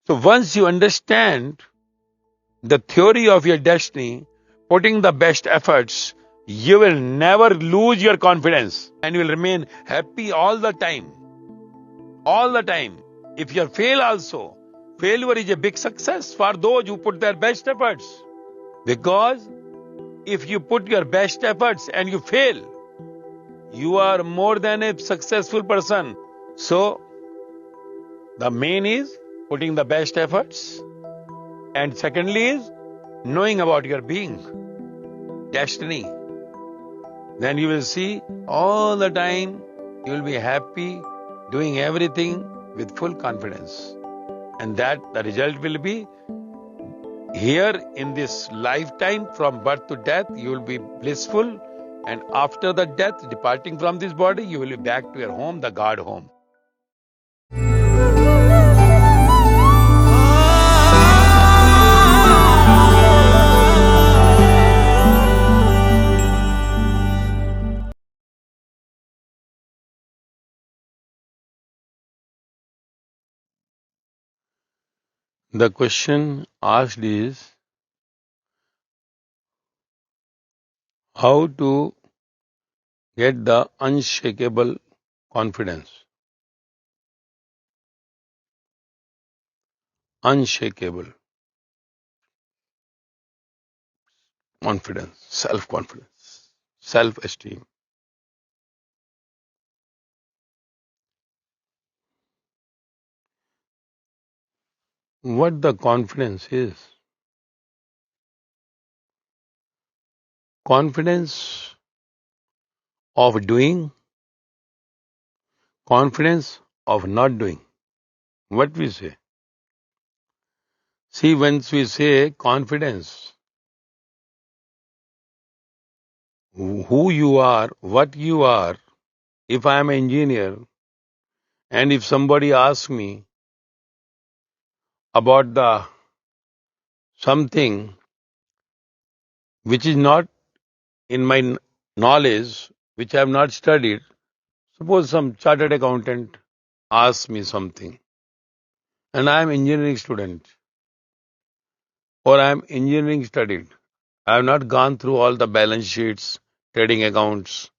So once you understand the theory of your destiny, putting the best efforts, you will never lose your confidence and you will remain happy all the time. All the time. If you fail also, failure is a big success for those who put their best efforts. Because if you put your best efforts and you fail, you are more than a successful person. So, the main is putting the best efforts. And secondly is knowing about your being, destiny. Then you will see all the time you will be happy, doing everything with full confidence. And that the result will be here in this lifetime, from birth to death, you will be blissful. And after the death, departing from this body, you will be back to your home, the God home. The question asked is how to get the unshakable confidence. Unshakable confidence, self-confidence, self-esteem. What the confidence is? Confidence of doing, confidence of not doing. What we say? See, once we say confidence, who you are, what you are, if I am an engineer and if somebody asks me about the something which is not in my knowledge, which I have not studied, suppose some chartered accountant asks me something and I am engineering student or I am engineering studied. I have not gone through all the balance sheets, trading accounts.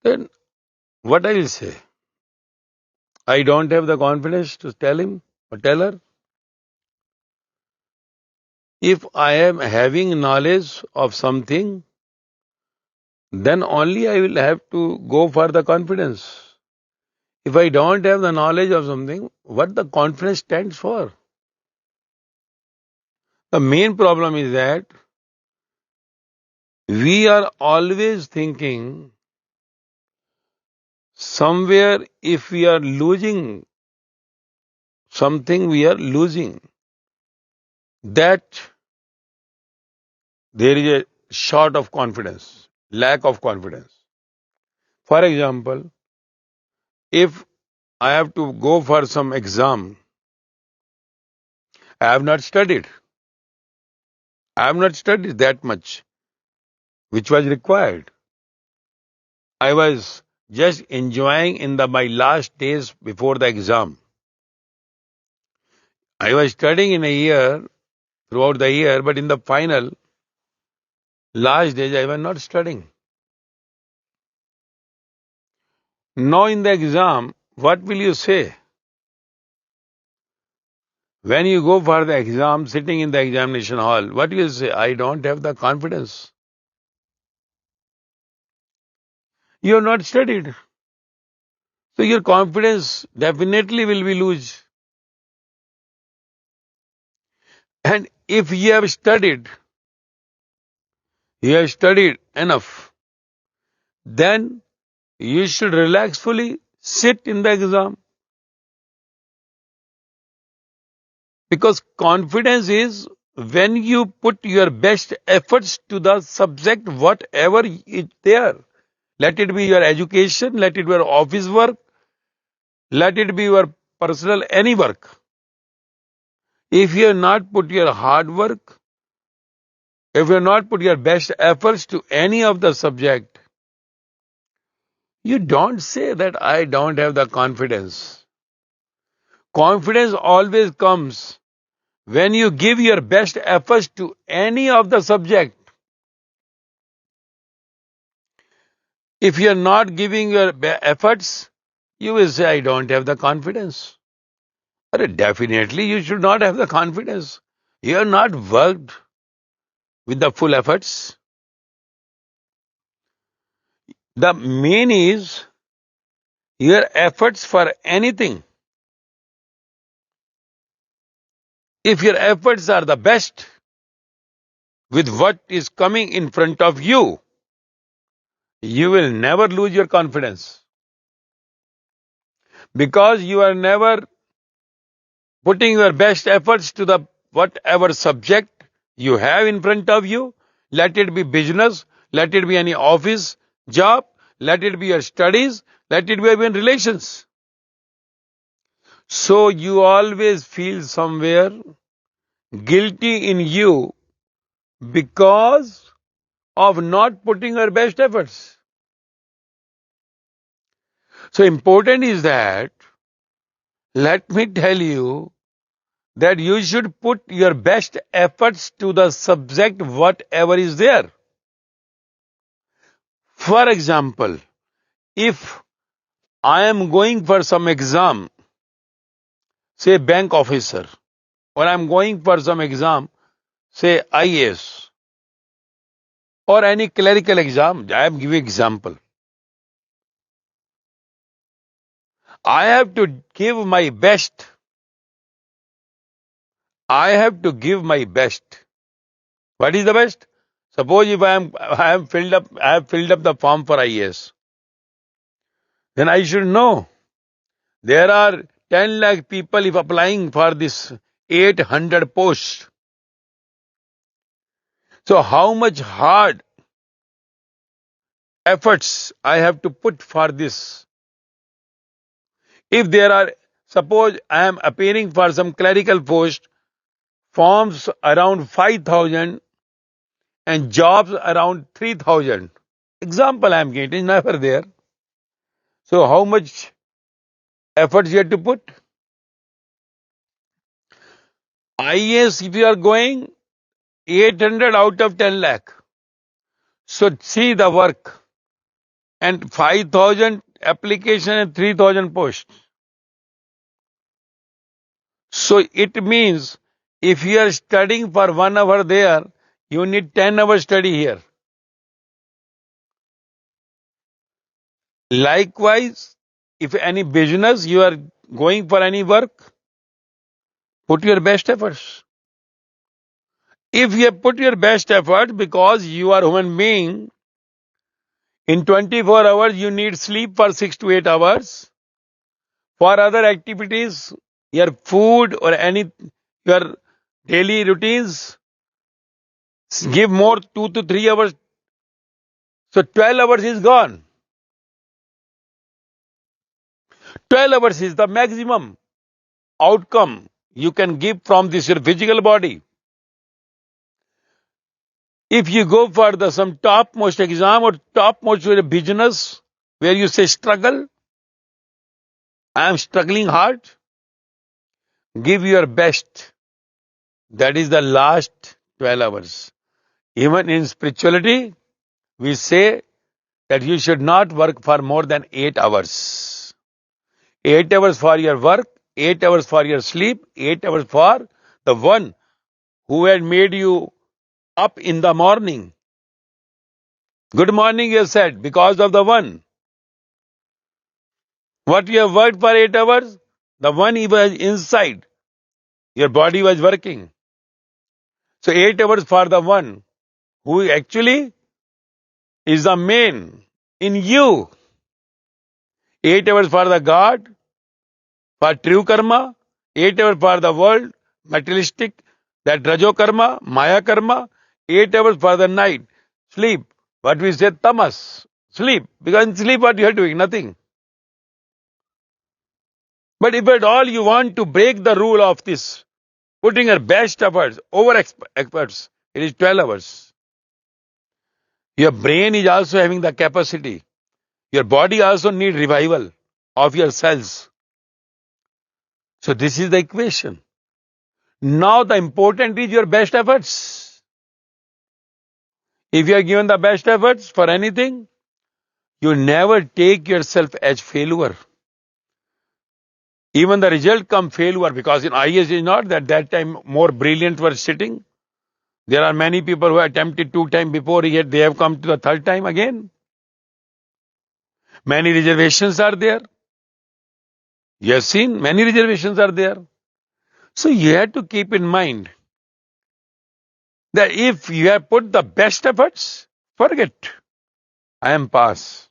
Then what I will say? I don't have the confidence to tell him or tell her. If I am having knowledge of something, then only I will have to go for the confidence. If I don't have the knowledge of something, what the confidence stands for? The main problem is that we are always thinking somewhere if we are losing something, we are losing. That there is a short of confidence, lack of confidence. For example, if I have to go for some exam, I have not studied. I have not studied that much, which was required. I was just enjoying in my last days before the exam. I was studying in a year, throughout the year, but in the final, last days, I was not studying. Now in the exam, what will you say? When you go for the exam, sitting in the examination hall, what will you say? I don't have the confidence. You have not studied. So your confidence definitely will be loose. And if you have studied enough, then you should relaxfully sit in the exam. Because confidence is when you put your best efforts to the subject, whatever is there. Let it be your education, let it be your office work, let it be your personal any work. If you have not put your hard work, if you have not put your best efforts to any of the subject, you don't say that I don't have the confidence. Confidence always comes when you give your best efforts to any of the subject. If you are not giving your efforts, you will say, I don't have the confidence. But definitely you should not have the confidence. You have not worked with the full efforts. The main is your efforts for anything. If your efforts are the best with what is coming in front of you, you will never lose your confidence. Because you are never putting your best efforts to the whatever subject you have in front of you. Let it be business, let it be any office job, let it be your studies, let it be even relations. So you always feel somewhere guilty in you because of not putting your best efforts. So important is that, let me tell you, that you should put your best efforts to the subject whatever is there. For example, if I am going for some exam, say bank officer, or I am going for some exam, say IAS, or any clerical exam, I am giving example. I have to give my best. I have to give my best. What is the best? Suppose if I have filled up the form for IAS, then I should know there are 10 lakh people if applying for this 800 posts. So how much hard efforts I have to put for this? If there are, suppose I am appearing for some clerical post, forms around 5,000 and jobs around 3,000. Example I am getting, never there. So how much efforts you have to put? IAS, if you are going 800 out of 10 lakh. So see the work. And 5,000 application and 3,000 posts. So it means if you are studying for 1 hour there, you need 10 hours study here. Likewise, if any business you are going for any work, put your best efforts. If you have put your best effort because you are a human being, in 24 hours you need sleep for 6 to 8 hours. For other activities, your food or any your daily routines, give more 2 to 3 hours. So 12 hours is gone. 12 hours is the maximum outcome you can give from this your physical body. If you go for some topmost exam or topmost business where you say struggle, I am struggling hard, give your best. That is the last 12 hours. Even in spirituality, we say that you should not work for more than 8 hours. 8 hours for your work, 8 hours for your sleep, 8 hours for the one who had made you up in the morning. Good morning, you said, because of the one. What you have worked for 8 hours, the one he was inside. Your body was working. So 8 hours for the one who actually is the main in you. 8 hours for the God, for true karma, 8 hours for the world, materialistic, that rajo karma, maya karma, 8 hours for the night, sleep. What we say, tamas, sleep. Because in sleep what you are doing? Nothing. But if at all you want to break the rule of this, putting your best efforts, over efforts, it is 12 hours. Your brain is also having the capacity. Your body also needs revival of your cells. So this is the equation. Now the important is your best efforts. If you are given the best efforts for anything, you never take yourself as failure. Even the result come failure, because in IS is not that time more brilliant were sitting. There are many people who attempted 2 times before, yet they have come to the 3rd time again. Many reservations are there. You have seen many reservations are there. So you have to keep in mind that if you have put the best efforts, forget. I am pass.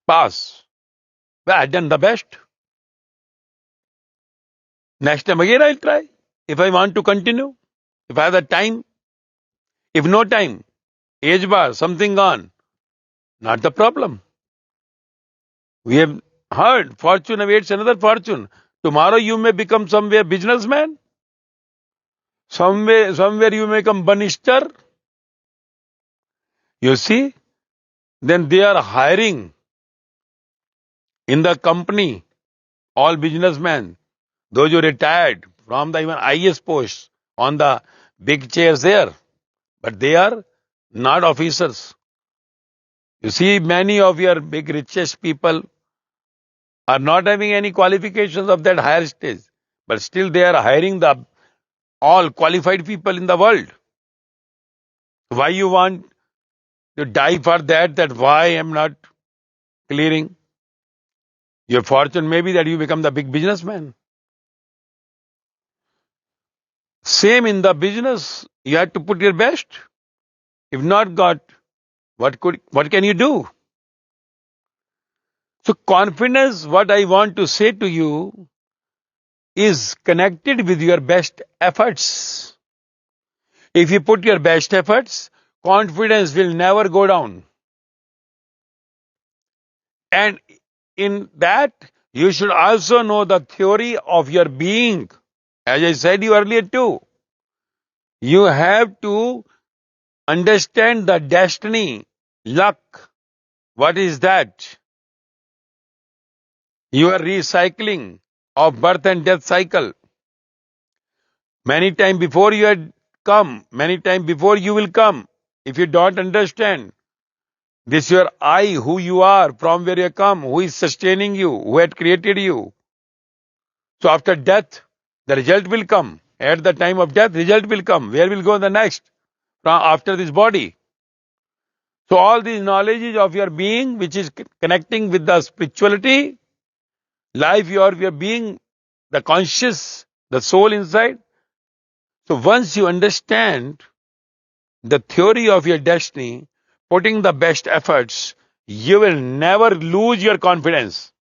Pass. Well, I have done the best. Next time again I'll try. If I want to continue, if I have the time, if no time, age bar, something gone, not the problem. We have heard fortune awaits another fortune. Tomorrow you may become somewhere businessman. Somewhere you may become banister. You see, then they are hiring in the company all businessmen, those who retired from the even IS posts on the big chairs there, but they are not officers. You see, many of your big richest people are not having any qualifications of that higher stage, but still they are hiring the all qualified people in the world. Why you want to die for that why I am not clearing? Your fortune may be that you become the big businessman. Same in the business, you have to put your best. If not got, what can you do? So confidence, what I want to say to you, is connected with your best efforts. If you put your best efforts, confidence will never go down. And in that, you should also know the theory of your being. As I said you earlier too, you have to understand the destiny, luck. What is that? Your recycling of birth and death cycle. Many times before you had come, many times before you will come. If you don't understand, this your I, who you are, from where you come, who is sustaining you, who had created you. So after death, the result will come. At the time of death, result will come. Where will go the next? From after this body. So all these knowledges of your being, which is connecting with the spirituality, life, your being, the conscious, the soul inside. So once you understand the theory of your destiny, putting the best efforts, you will never lose your confidence.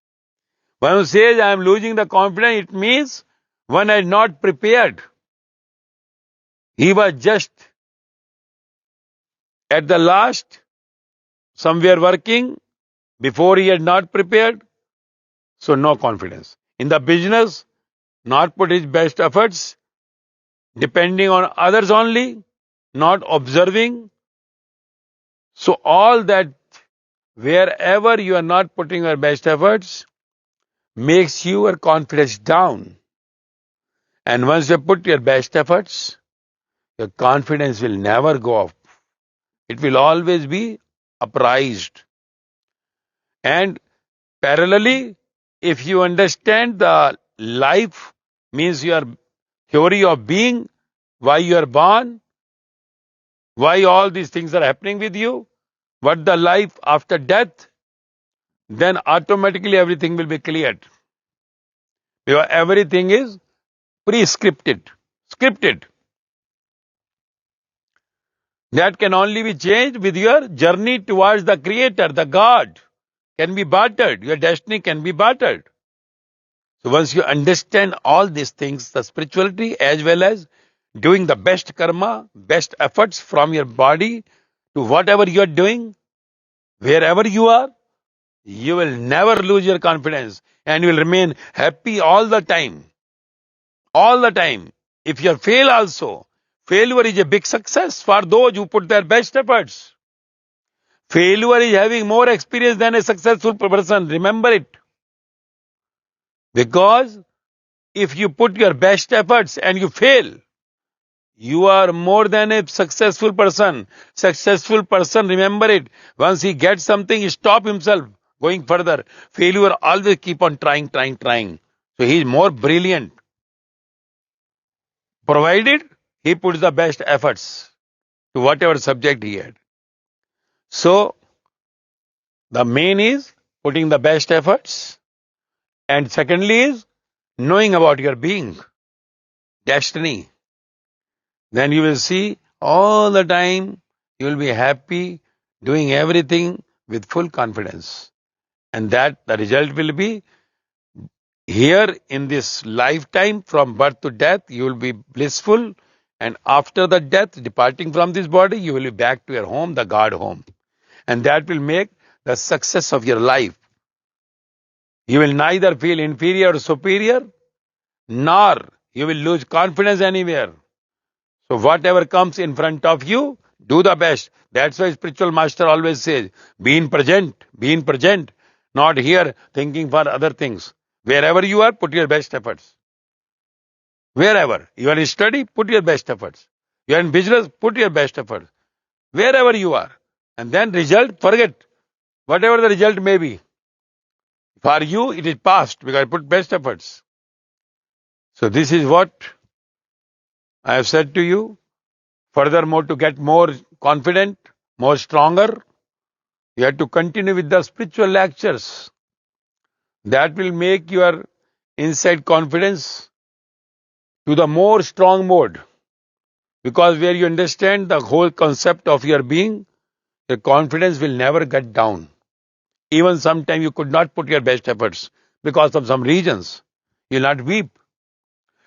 When one says, I am losing the confidence, it means one is not prepared. He was just at the last, somewhere working, before he had not prepared, so no confidence. In the business, not put his best efforts, depending on others only, not observing. So all that, wherever you are not putting your best efforts, makes your confidence down. And once you put your best efforts, your confidence will never go up. It will always be upraised. And parallelly, if you understand the life, means your theory of being, why you are born, why all these things are happening with you, what the life after death, then automatically everything will be cleared. Because everything is pre-scripted, scripted. That can only be changed with your journey towards the Creator, the God. Can be bartered. Your destiny can be bartered. So once you understand all these things, the spirituality as well as doing the best karma, best efforts from your body to whatever you are doing, wherever you are, you will never lose your confidence and you will remain happy all the time. All the time. If you fail also, failure is a big success for those who put their best efforts. Failure is having more experience than a successful person. Remember it. Because if you put your best efforts and you fail, you are more than a successful person. Successful person, remember it. Once he gets something, he stop himself going further. Failure always keep on trying. So he is more brilliant. Provided he puts the best efforts to whatever subject he had. So the main is putting the best efforts. And secondly is knowing about your being, destiny. Then you will see all the time you will be happy doing everything with full confidence. And that the result will be here in this lifetime from birth to death, you will be blissful. And after the death, departing from this body, you will be back to your home, the God home. And that will make the success of your life. You will neither feel inferior or superior, nor you will lose confidence anywhere. So whatever comes in front of you, do the best. That's why spiritual master always says, be in present, not here thinking for other things. Wherever you are, put your best efforts. Wherever you are in study, put your best efforts. You are in business, put your best efforts. Wherever you are. And then result, forget. Whatever the result may be. For you, it is past because I put best efforts. So this is what I have said to you. Furthermore, to get more confident, more stronger, you have to continue with the spiritual lectures. That will make your inside confidence to the more strong mode. Because where you understand the whole concept of your being, your confidence will never get down. Even sometimes you could not put your best efforts because of some reasons. You'll not weep.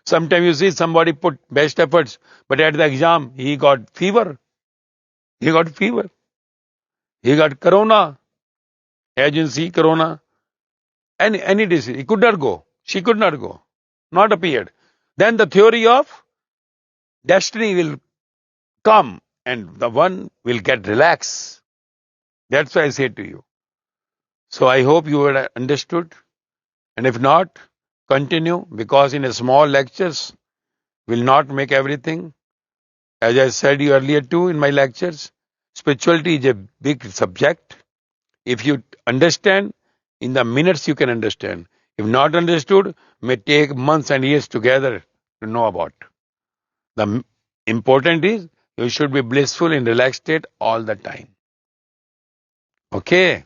Sometimes you see somebody put best efforts, but at the exam, he got fever. He got corona, agency, corona, any disease. He could not go. She could not go. Not appeared. Then the theory of destiny will come and the one will get relaxed. That's why I say to you. So I hope you had understood. And if not, continue because in a small lectures will not make everything. As I said you earlier too in my lectures, spirituality is a big subject. If you understand, in the minutes you can understand. If not understood, may take months and years together to know about. The important is you should be blissful in relaxed state all the time. Okay.